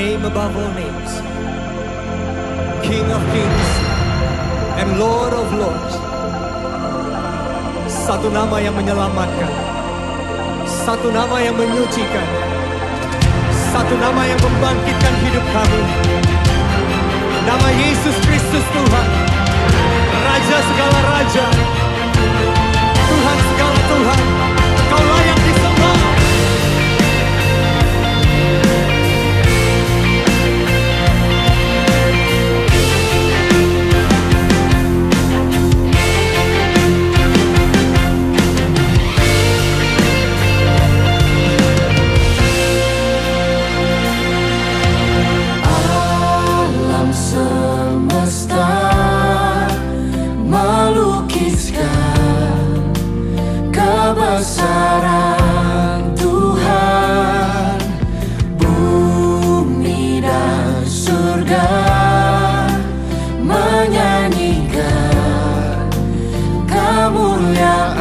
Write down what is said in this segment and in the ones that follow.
name above all names, King of kings and Lord of lords. Satu nama yang menyelamatkan, satu nama yang menyucikan, satu nama yang membangkitkan hidup kami. Nama Yesus Kristus Tuhan, Raja segala raja, Tuhan segala Tuhan. Engkau layak disembah. Kebesaran Tuhan, bumi dan surga menyanyikan kemuliaan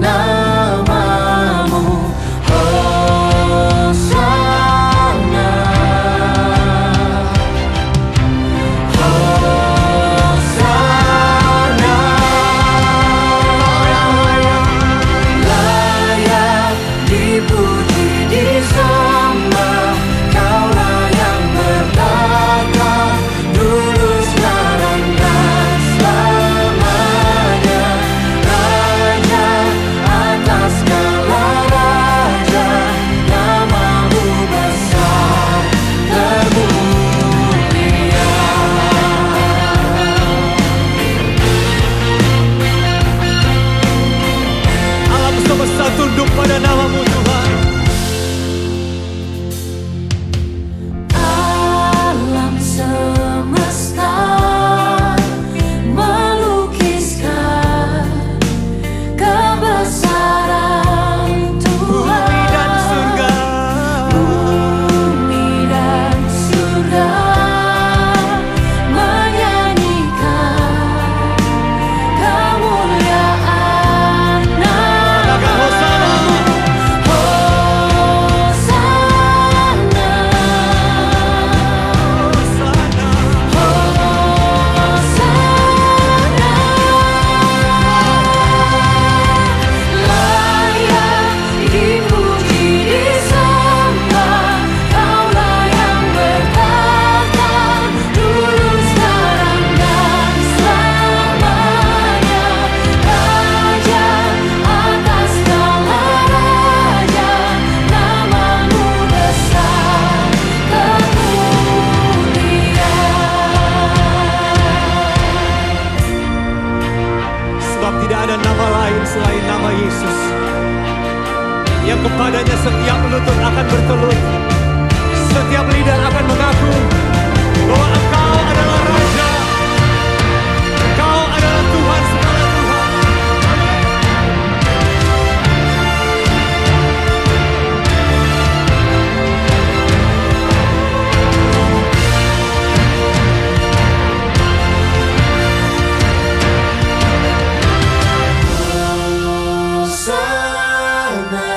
nama-Mu. Hosana, Hosana. Dipuji, disembah, Kaulah yang bertata, dulu, sekarang, dan selamanya. Raja atas segala raja, nama-Mu besar termulia. Alam semesta tunduk pada nama-Mu Tuhan. Alam semesta melukiskan kebesaran Tuhan. Bumi dan surga, Bumi dan surga menyanyikan kemuliaan Katakan Hosana. Hosana, Hosana. Hosana. Layak dipuji, disembah, Kaulah yang bertata, dulu, sekarang, dan selamanya. Raja atas segala raja, nama-Mu besar termulia. Sebab tidak ada nama lain selain nama Yesus, yang kepadanya setiap lutut akan bertelut, setiap lidah akan mengaku bahwa Engkau adalah Raja, Engkau adalah Tuhan segala Tuhan. Hosana,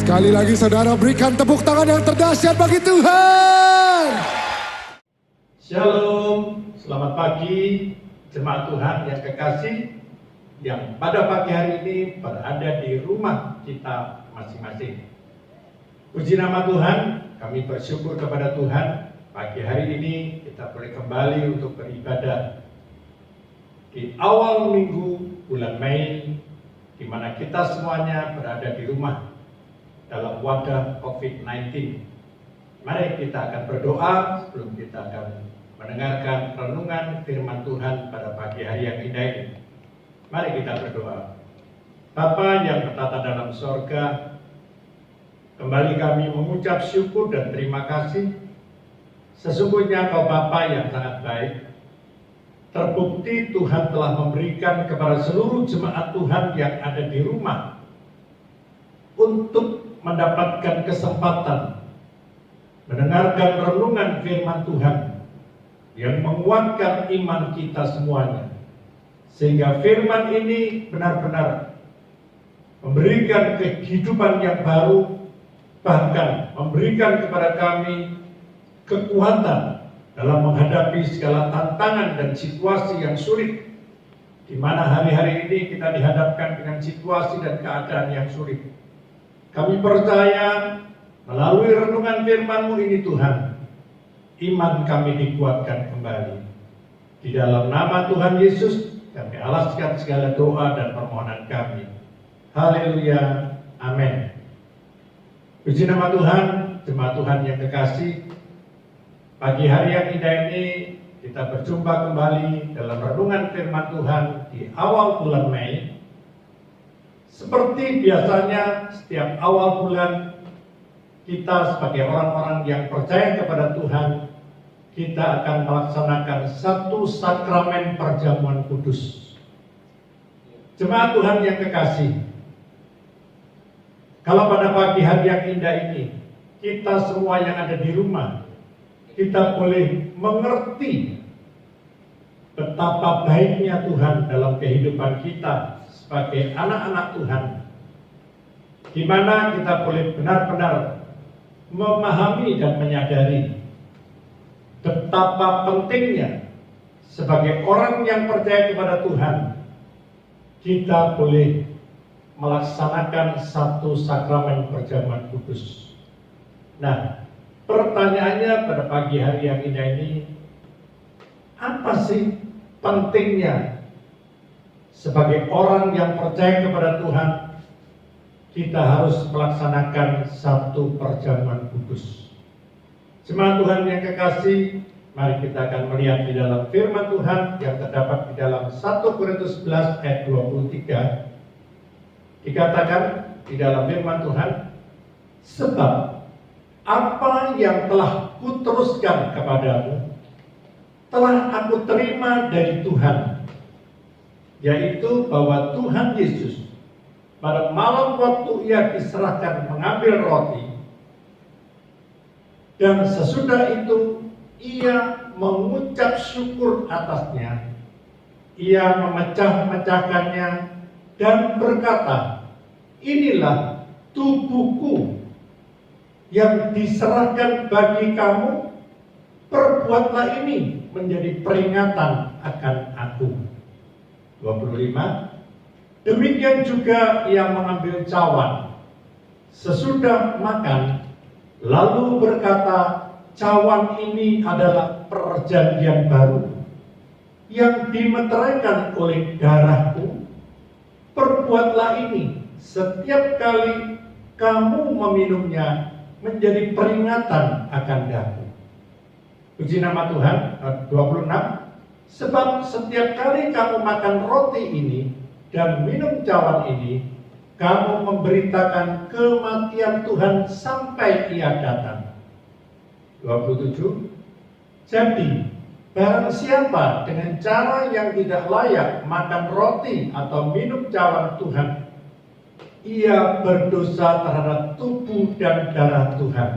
Sekali lagi saudara berikan tepuk tangan yang terdahsyat bagi Tuhan. Shalom, selamat pagi jemaat Tuhan yang kekasih yang pada pagi hari ini berada di rumah kita masing-masing. Puji nama Tuhan, kami bersyukur kepada Tuhan pagi hari ini kita boleh kembali untuk beribadah di awal minggu bulan Mei, di mana kita semuanya berada di rumah dalam wadah COVID-19. Mari kita akan berdoa sebelum kita akan mendengarkan renungan firman Tuhan pada pagi hari yang indah ini. Mari kita berdoa. Bapa yang bertata dalam sorga, kembali kami mengucap syukur dan terima kasih. Sesungguhnya Kau Bapa yang sangat baik. Terbukti Tuhan telah memberikan kepada seluruh jemaat Tuhan yang ada di rumah untuk mendapatkan kesempatan mendengarkan renungan firman Tuhan yang menguatkan iman kita semuanya, sehingga firman ini benar-benar memberikan kehidupan yang baru, bahkan memberikan kepada kami kekuatan dalam menghadapi segala tantangan dan situasi yang sulit, di mana hari-hari ini kita dihadapkan dengan situasi dan keadaan yang sulit. Kami percaya melalui renungan firman-Mu ini Tuhan, iman kami dikuatkan kembali. Di dalam nama Tuhan Yesus, kami alaskan segala doa dan permohonan kami. Haleluya, amin. Puji nama Tuhan, jemaat Tuhan yang kekasih. Pagi hari yang indah ini kita berjumpa kembali dalam renungan firman Tuhan di awal bulan Mei. Seperti biasanya setiap awal bulan, kita sebagai orang-orang yang percaya kepada Tuhan, kita akan melaksanakan satu sakramen perjamuan kudus. Jemaat Tuhan yang kekasih, kalau pada pagi hari yang indah ini, kita semua yang ada di rumah, kita boleh mengerti betapa baiknya Tuhan dalam kehidupan kita sebagai anak-anak Tuhan, di mana kita boleh benar-benar memahami dan menyadari betapa pentingnya sebagai orang yang percaya kepada Tuhan, kita boleh melaksanakan satu sakramen perjamuan kudus. Nah, pertanyaannya pada pagi hari yang indah ini, apa sih pentingnya sebagai orang yang percaya kepada Tuhan, kita harus melaksanakan satu perjamuan kudus? Jemaat Tuhan yang kekasih, mari kita akan melihat di dalam firman Tuhan yang terdapat di dalam 1 Korintus 11 ayat 23. Dikatakan di dalam firman Tuhan, sebab apa yang telah kuteruskan kepadamu telah aku terima dari Tuhan, yaitu bahwa Tuhan Yesus pada malam waktu Ia diserahkan mengambil roti, dan sesudah itu Ia mengucap syukur atasnya, Ia memecah-mecahkannya dan berkata, inilah tubuhku yang diserahkan bagi kamu, perbuatlah ini menjadi peringatan akan aku. 25. Demikian juga Ia mengambil cawan sesudah makan, lalu berkata, cawan ini adalah perjanjian baru yang dimeteraikan oleh darahku. Perbuatlah ini setiap kali kamu meminumnya menjadi peringatan akan aku. Puji nama Tuhan. 26. Sebab setiap kali kamu makan roti ini dan minum cawan ini, kamu memberitakan kematian Tuhan sampai Ia datang. 27. Jadi, barang siapa dengan cara yang tidak layak makan roti atau minum cawan Tuhan, ia berdosa terhadap tubuh dan darah Tuhan.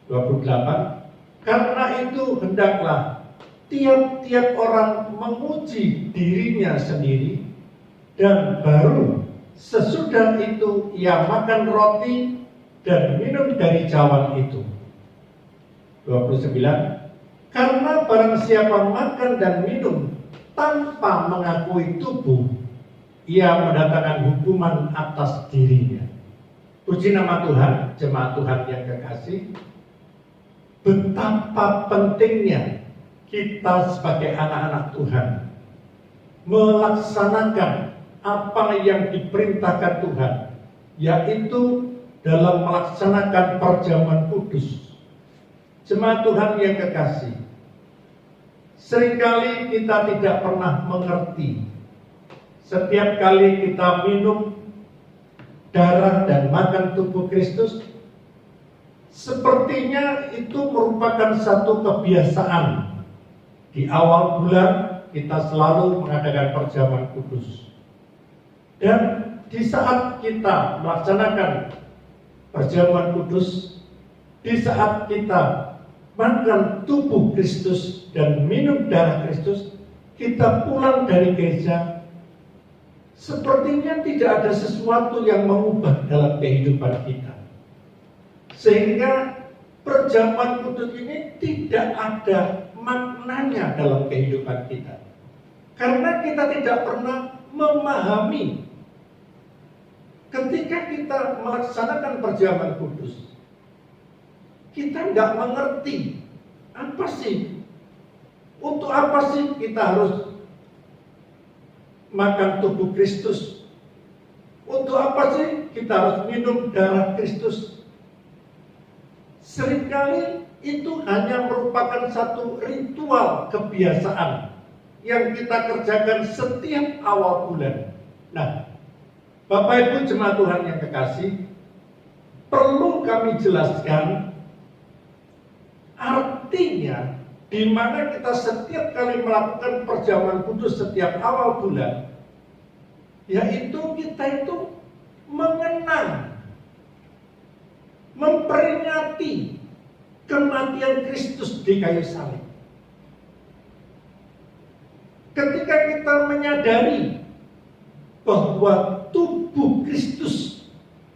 28. Karena itu hendaklah tiap-tiap orang menguji dirinya sendiri, dan baru sesudah itu ia makan roti dan minum dari cawan itu. 29. Karena barang siapa makan dan minum tanpa mengakui tubuh, ia mendatangkan hukuman atas dirinya. Puji nama Tuhan, jemaat Tuhan yang kekasih. Betapa pentingnya kita sebagai anak-anak Tuhan melaksanakan apa yang diperintahkan Tuhan, yaitu dalam melaksanakan perjamuan kudus. Jemaat Tuhan yang kekasih, seringkali kita tidak pernah mengerti. Setiap kali kita minum darah dan makan tubuh Kristus, sepertinya itu merupakan satu kebiasaan. Di awal bulan kita selalu mengadakan perjamuan kudus. Dan di saat kita melaksanakan perjamuan kudus, di saat kita makan tubuh Kristus dan minum darah Kristus, kita pulang dari gereja, sepertinya tidak ada sesuatu yang mengubah dalam kehidupan kita. Sehingga perjamuan kudus ini tidak ada maknanya dalam kehidupan kita. Karena kita tidak pernah memahami ketika kita melaksanakan perjamuan kudus, kita tidak mengerti apa sih, untuk apa sih kita harus makan tubuh Kristus, untuk apa sih kita harus minum darah Kristus. Seringkali itu hanya merupakan satu ritual kebiasaan yang kita kerjakan setiap awal bulan. Nah, Bapak Ibu jemaat Tuhan yang kekasih, perlu kami jelaskan artinya di mana kita setiap kali melakukan perjamuan kudus setiap awal bulan, yaitu kita itu mengenang, memperingati kematian Kristus di kayu salib. Ketika kita menyadari bahwa tubuh Kristus,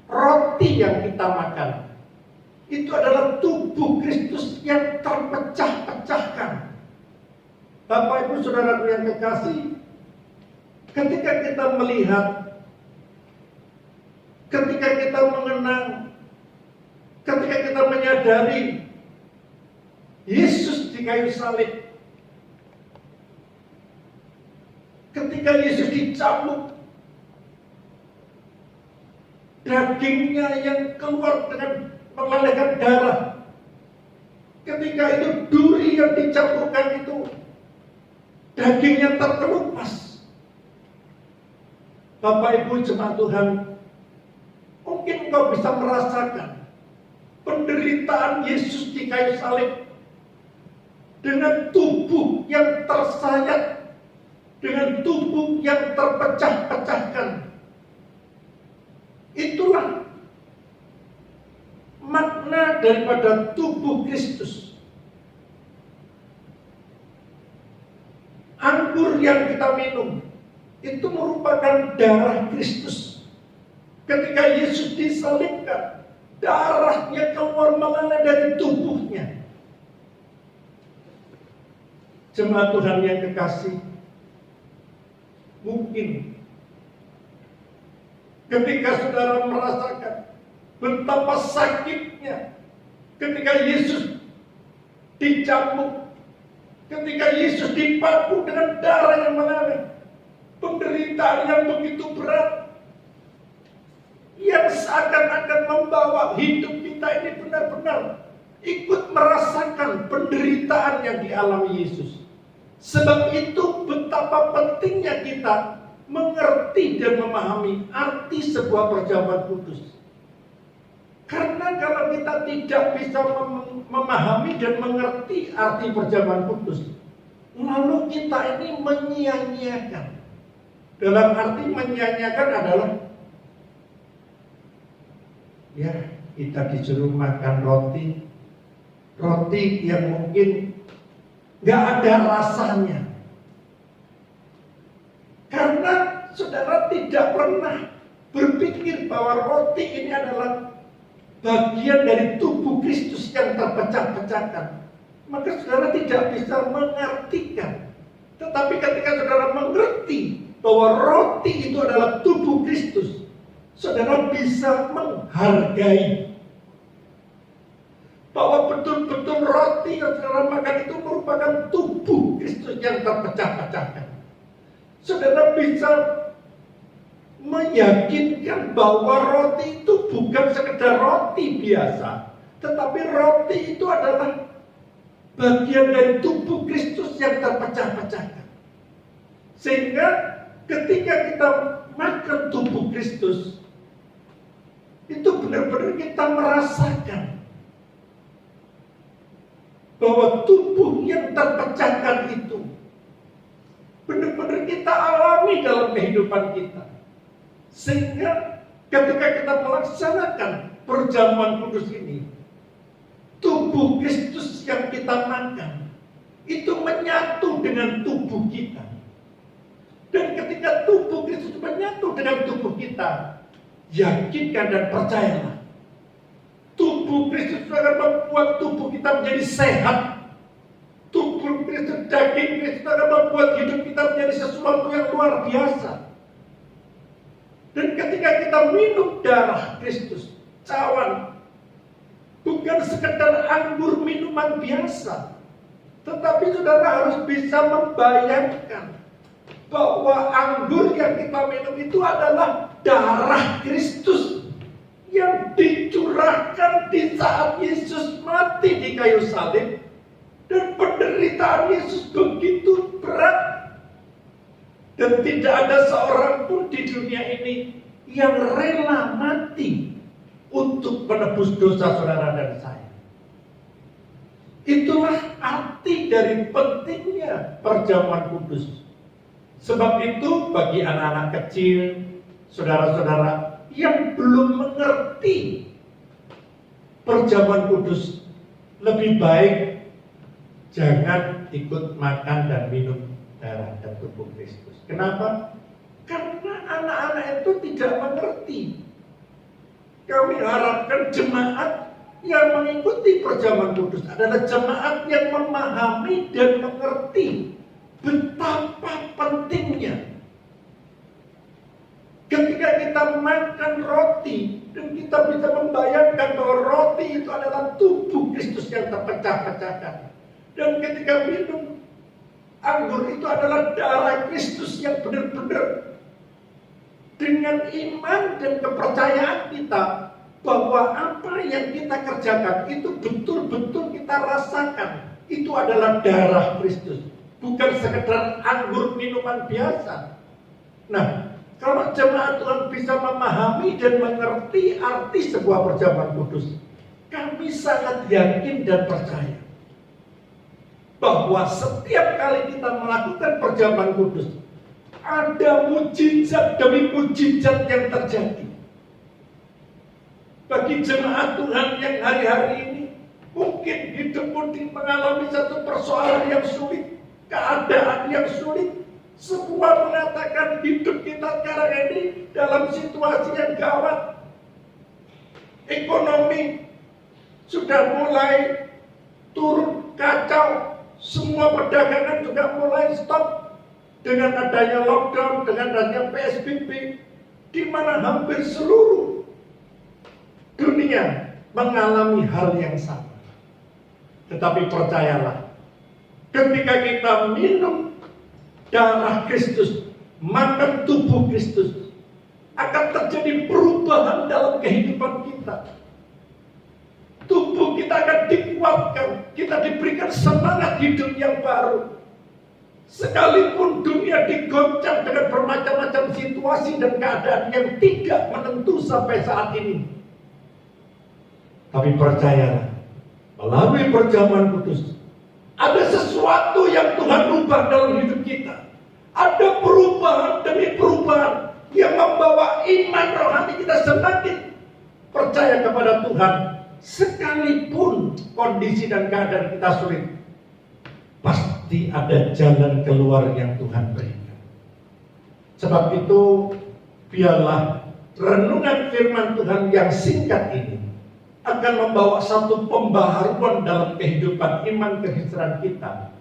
roti yang kita makan, itu adalah tubuh Kristus yang terpecah-pecahkan. Bapak Ibu Saudaraku yang kekasih, ketika kita melihat, ketika kita mengenang, ketika kita menyadari Yesus di kayu salib, ketika Yesus dicambuk, dagingnya yang keluar dengan melelehkan darah, ketika itu duri yang dicampurkan itu dagingnya terkelupas. Bapak Ibu jemaat Tuhan, mungkin engkau bisa merasakan penderitaan Yesus di kayu salib dengan tubuh yang tersayat, dengan tubuh yang terpecah-pecahkan. Itulah makna daripada tubuh Kristus. Anggur yang kita minum itu merupakan darah Kristus. Ketika Yesus disalibkan, darahnya keluar mengalir dari tubuhnya. Jemaat Tuhan yang kekasih, mungkin ketika saudara merasakan betapa sakitnya ketika Yesus dicambuk, ketika Yesus dipaku dengan darah yang mengalir, penderitaan yang begitu berat, yang seakan-akan membawa hidup kita ini benar-benar ikut merasakan penderitaan yang dialami Yesus. Sebab itu betapa pentingnya kita mengerti dan memahami arti sebuah perjamuan kudus. Karena kalau kita tidak bisa memahami dan mengerti arti perjamuan kudus, lalu kita ini menyia-nyiakan. Dalam arti menyia-nyiakan adalah, ya kita disuruh makan roti yang mungkin gak ada rasanya. Karena saudara tidak pernah berpikir bahwa roti ini adalah bagian dari tubuh Kristus yang terpecah-pecahkan, maka saudara tidak bisa mengartikan. Tetapi ketika saudara mengerti bahwa roti itu adalah tubuh Kristus, saudara bisa menghargai bahwa betul-betul roti yang saudara makan itu merupakan tubuh Kristus yang terpecah-pecahkan. Saudara bisa meyakinkan bahwa roti itu bukan sekedar roti biasa, tetapi roti itu adalah bagian dari tubuh Kristus yang terpecah-pecahkan. Sehingga ketika kita makan tubuh Kristus, itu benar-benar kita merasakan bahwa tubuh yang terpecahkan itu benar-benar kita alami dalam kehidupan kita. Sehingga ketika kita melaksanakan perjamuan kudus ini, tubuh Kristus yang kita makan itu menyatu dengan tubuh kita. Dan ketika tubuh Kristus menyatu dengan tubuh kita, yakinkan dan percayalah, tubuh Kristus akan membuat tubuh kita menjadi sehat. Tubuh Kristus, daging Kristus akan membuat hidup kita menjadi sesuatu yang luar biasa. Dan ketika kita minum darah Kristus, cawan, bukan sekedar anggur minuman biasa, tetapi saudara harus bisa membayangkan bahwa anggur yang kita minum itu adalah darah Kristus yang dicurahkan di saat Yesus mati di kayu salib. Dan penderitaan Yesus begitu berat. Dan tidak ada seorang pun di dunia ini yang rela mati untuk menebus dosa saudara dan saya. Itulah arti dari pentingnya perjamuan kudus. Sebab itu bagi anak-anak kecil, saudara-saudara yang belum mengerti perjamuan kudus, lebih baik jangan ikut makan dan minum darah dan tubuh Kristus. Kenapa? Karena anak-anak itu tidak mengerti. Kami harapkan jemaat yang mengikuti perjamuan kudus adalah jemaat yang memahami dan mengerti betapa pentingnya ketika kita makan roti dan kita bisa membayangkan bahwa roti itu adalah tubuh Kristus yang terpecah-pecahkan. Dan ketika minum anggur itu adalah darah Kristus yang benar-benar dengan iman dan kepercayaan kita bahwa apa yang kita kerjakan itu betul-betul kita rasakan. Itu adalah darah Kristus, bukan sekedar anggur minuman biasa. Nah, kalau jemaat Tuhan bisa memahami dan mengerti arti sebuah perjamuan kudus, kami sangat yakin dan percaya bahwa setiap kali kita melakukan perjamuan kudus, ada mujizat demi mujizat yang terjadi. Bagi jemaat Tuhan yang hari-hari ini mungkin hidupmu mengalami satu persoalan yang sulit, keadaan yang sulit. Semua mengatakan hidup kita sekarang ini dalam situasi yang gawat. Ekonomi sudah mulai turun kacau. Semua perdagangan juga mulai stop dengan adanya lockdown, dengan adanya PSBB, di mana hampir seluruh dunia mengalami hal yang sama. Tetapi percayalah, ketika kita minum darah Kristus, makan tubuh Kristus, akan terjadi perubahan dalam kehidupan kita. Tubuh kita akan dikuatkan, kita diberikan semangat hidup yang baru. Sekalipun dunia digoncang dengan bermacam-macam situasi dan keadaan yang tidak menentu sampai saat ini, tapi percayalah, melalui perjamuan kudus, ada sesuatu yang Tuhan ubah dalam hidup kita. Ada perubahan demi perubahan yang membawa iman rohani kita semakin percaya kepada Tuhan. Sekalipun kondisi dan keadaan kita sulit, pasti ada jalan keluar yang Tuhan berikan. Sebab itu, biarlah renungan firman Tuhan yang singkat ini akan membawa satu pembaharuan dalam kehidupan iman kekristenan kita.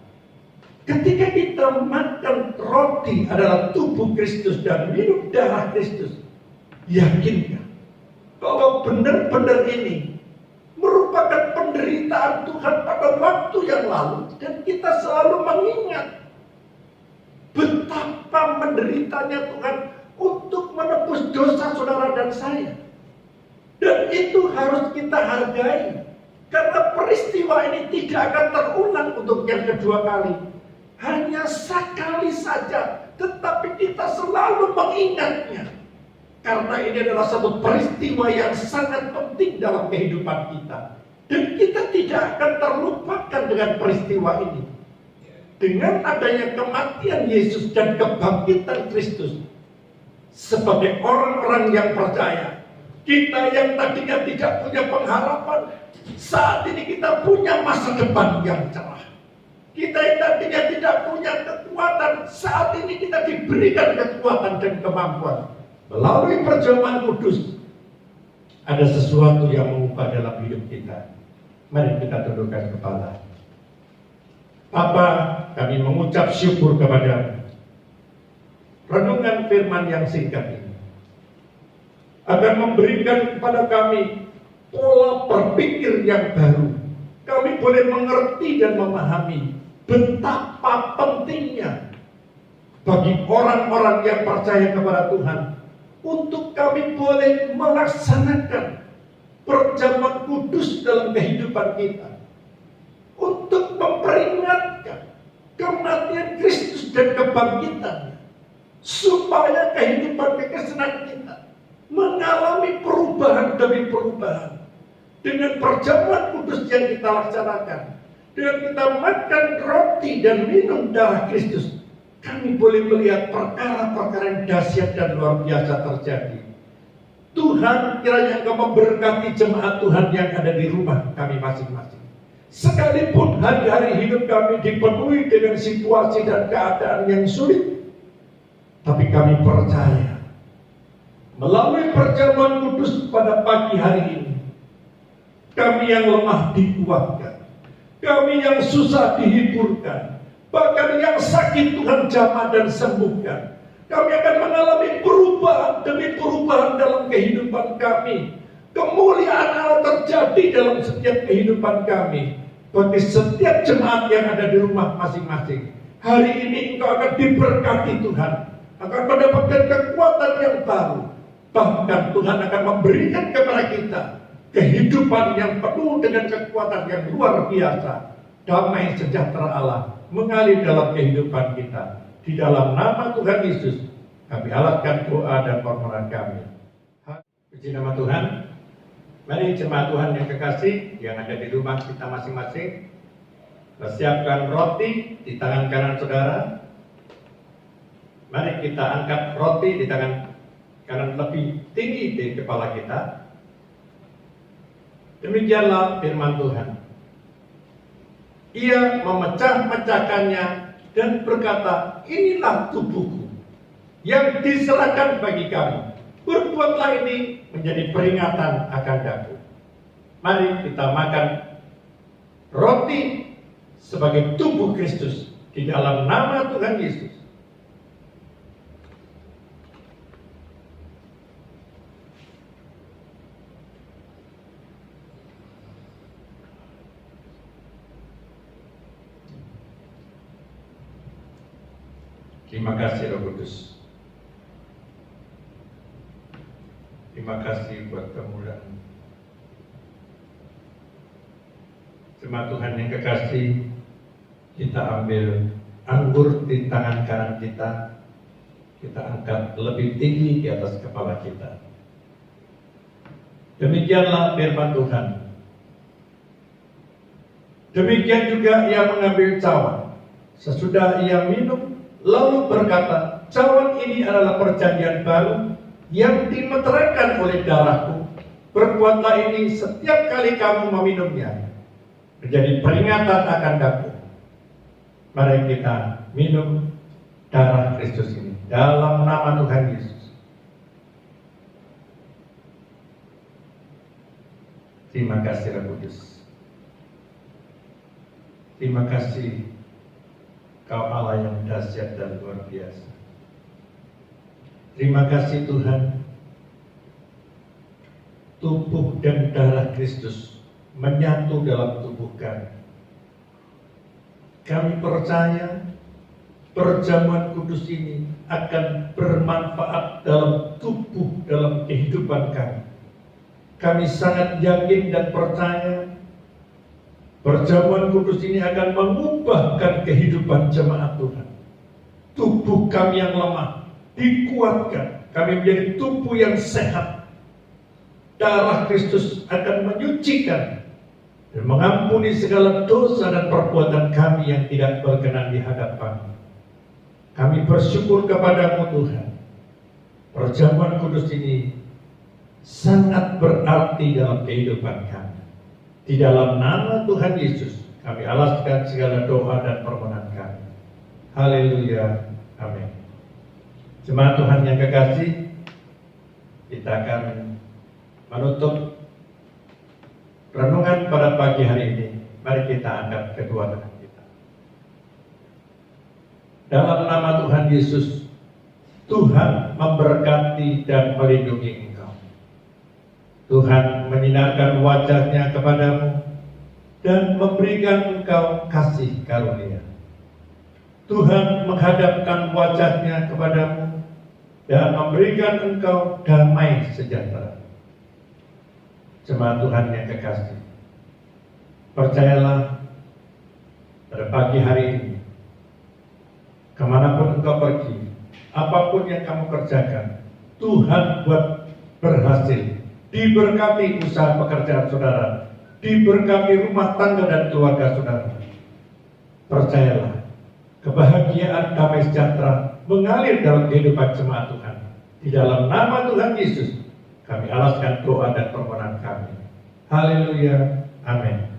Ketika kita makan roti adalah tubuh Kristus dan minum darah Kristus, yakinkah bahwa benar-benar ini merupakan penderitaan Tuhan pada waktu yang lalu, dan kita selalu mengingat betapa menderitanya Tuhan untuk menebus dosa saudara dan saya. Dan itu harus kita hargai, karena peristiwa ini tidak akan terulang untuk yang kedua kali. Hanya sekali saja, tetapi kita selalu mengingatnya. Karena ini adalah satu peristiwa yang sangat penting dalam kehidupan kita. Dan kita tidak akan terlupakan dengan peristiwa ini. Dengan adanya kematian Yesus dan kebangkitan Kristus, sebagai orang-orang yang percaya, kita yang tadinya tidak punya pengharapan, saat ini kita punya masa depan yang cerah. Kita yang tadinya tidak punya kekuatan, saat ini kita diberikan kekuatan dan kemampuan. Melalui perjamuan kudus, ada sesuatu yang mengubah dalam hidup kita. Mari kita tundukkan kepala. Bapa, kami mengucap syukur kepada renungan firman yang singkat ini akan memberikan kepada kami pola berpikir yang baru. Kami boleh mengerti dan memahami betapa pentingnya bagi orang-orang yang percaya kepada Tuhan untuk kami boleh melaksanakan perjamuan kudus dalam kehidupan kita, untuk memperingatkan kematian Kristus dan kebangkitannya, supaya kehidupan kekristenan kita mengalami perubahan demi perubahan. Dengan perjamuan kudus yang kita laksanakan, dengan kita makan roti dan minum darah Kristus, kami boleh melihat perkara-perkara yang dahsyat dan luar biasa terjadi. Tuhan, kiranya Engkau memberkati jemaat Tuhan yang ada di rumah kami masing-masing. Sekalipun hari-hari hidup kami dipenuhi dengan situasi dan keadaan yang sulit, tapi kami percaya melalui perjamuan kudus pada pagi hari ini, kami yang lemah dikuatkan, kami yang susah dihiburkan, bahkan yang sakit Tuhan jamah dan sembuhkan. Kami akan mengalami perubahan demi perubahan dalam kehidupan kami. Kemuliaan Allah terjadi dalam setiap kehidupan kami. Bagi setiap jemaat yang ada di rumah masing-masing, hari ini engkau akan diberkati Tuhan, akan mendapatkan kekuatan yang baru. Bahkan Tuhan akan memberikan kepada kita kehidupan yang penuh dengan kekuatan yang luar biasa. Damai sejahtera Allah mengalir dalam kehidupan kita. Di dalam nama Tuhan Yesus, kami alatkan doa dan permohonan kami. Puji nama Tuhan. Mari jemaat Tuhan yang kekasih, yang ada di rumah kita masing-masing, persiapkan roti di tangan kanan saudara. Mari kita angkat roti di tangan kanan lebih tinggi dari kepala kita. Demikianlah firman Tuhan. Ia memecah-mecahkannya dan berkata, inilah tubuhku yang diserahkan bagi kamu. Berbuatlah ini menjadi peringatan akan aku. Mari kita makan roti sebagai tubuh Kristus di dalam nama Tuhan Yesus. Terima kasih Roh Kudus. Terima kasih buat kemuliaan. Jemaat Tuhan yang kekasih, kita ambil anggur di tangan kanan kita, kita angkat lebih tinggi di atas kepala kita. Demikianlah firman Tuhan. Demikian juga ia mengambil cawan. Sesudah ia minum, lalu berkata, cawan ini adalah perjanjian baru yang dimeteraikan oleh darahku. Perbuatlah ini setiap kali kamu meminumnya, menjadi peringatan akan aku. Mari kita minum darah Kristus ini dalam nama Tuhan Yesus. Terima kasih Roh Kudus. Terima kasih Kau Allah yang dahsyat dan luar biasa. Terima kasih Tuhan, tubuh dan darah Kristus menyatu dalam tubuh kami. Kami percaya perjamuan kudus ini akan bermanfaat dalam tubuh, dalam kehidupan kami. Kami sangat yakin dan percaya perjamuan kudus ini akan mengubahkan kehidupan jemaat Tuhan. Tubuh kami yang lemah dikuatkan, kami menjadi tubuh yang sehat. Darah Kristus akan menyucikan dan mengampuni segala dosa dan perbuatan kami yang tidak berkenan di hadapan. Kami bersyukur kepadamu Tuhan. Perjamuan kudus ini sangat berarti dalam kehidupan kami. Di dalam nama Tuhan Yesus, kami alaskan segala doa dan permohonan kami. Haleluya. Amin. Jemaat Tuhan yang kekasih, kita akan menutup renungan pada pagi hari ini. Mari kita angkat kedua tangan kita. Dalam nama Tuhan Yesus, Tuhan memberkati dan melindungi engkau. Tuhan menyinarkan wajah-Nya kepadamu dan memberikan engkau kasih karunia. Tuhan menghadapkan wajah-Nya kepadamu dan memberikan engkau damai sejahtera. Jemaat Tuhan yang kekasih, percayalah pada pagi hari ini, kemanapun engkau pergi, apapun yang kamu kerjakan, Tuhan buat berhasil. Diberkati usaha pekerjaan saudara, diberkati rumah tangga dan keluarga saudara. Percayalah, kebahagiaan damai sejahtera mengalir dalam kehidupan jemaat Tuhan. Di dalam nama Tuhan Yesus, kami alaskan doa dan permohonan kami. Haleluya. Amin.